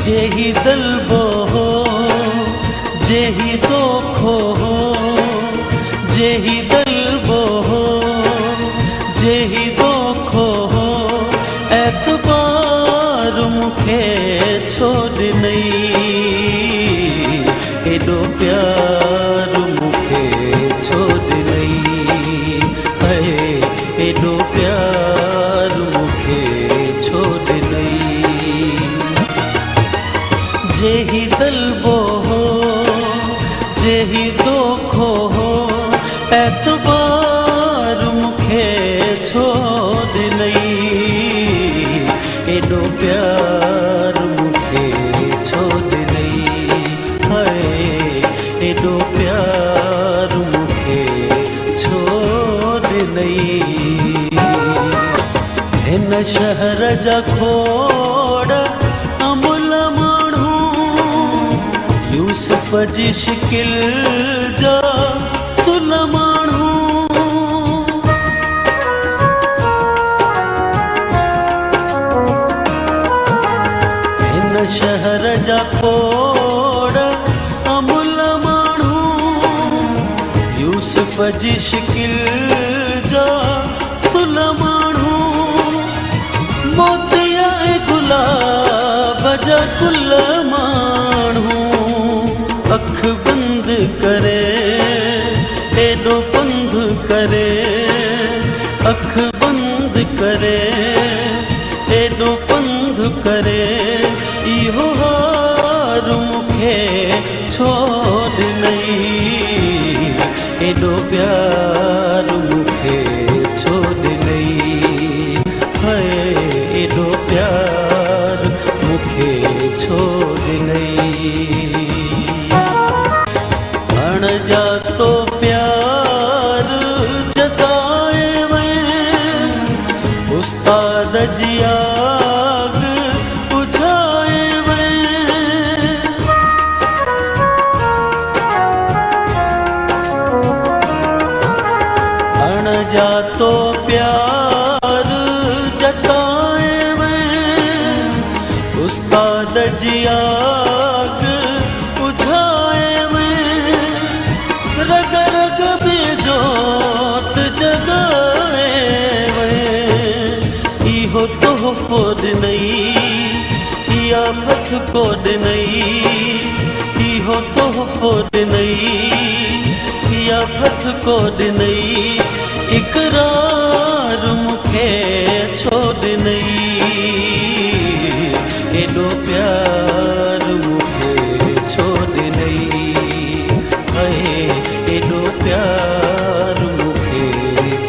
जेही दलबो हो जेही दोखो हो जेही दलबो हो जेही दोखो हो एतबार मुखे छोड़ नहीं एडो प्यार मुखे छोड़ नहीं है एडो प्यार मुखे छोड़ नहीं जेही दलबो हो जेही दोखो हो एतबार मुखे छोड़ नहीं एडो प्यार मुखे छोड़ नहीं है एडो प्यार मुखे छोड़ नहीं हिन शहर जा खोड़ अमुल माण्हू यूसुफ जी शिकिल जा तुल माण्हू हिन शहर जा खोड़ अमुल माण्हू यूसुफ जी शिकिल जा तुल माण्हू मोतिया गुलाब जा कुल माण्हू अख बंद करे एडो पंध करे अख बंद करे एडो पंध करे इहो हार मुखे छोड़ नहीं एडो प्यार मुखे छोड़ नहीं है एडो प्यार मुखे छोड़ नहीं अण जा तो प्यार जताए में उस्ताद जी आग बुझाए में अण जा तो प्यार जताए में उस्ताद जी आग बुझाए में रग रग बेजोत जगाए में इहो तोहफो नहीं इया फत कोड नहीं इहो तोहफो नहीं इया फत कोड नहीं इकरार मुखे छोड़ नहीं एडो प्यार मुखे छोड़ नहीं है एडो प्यार मुखे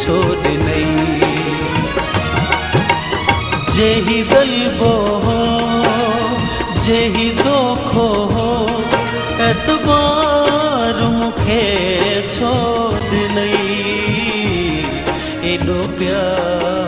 छोड़ नहीं जेही दलबो हो जेही दोखो हो एतबार मुखे छोड़ नहीं एडो प्यार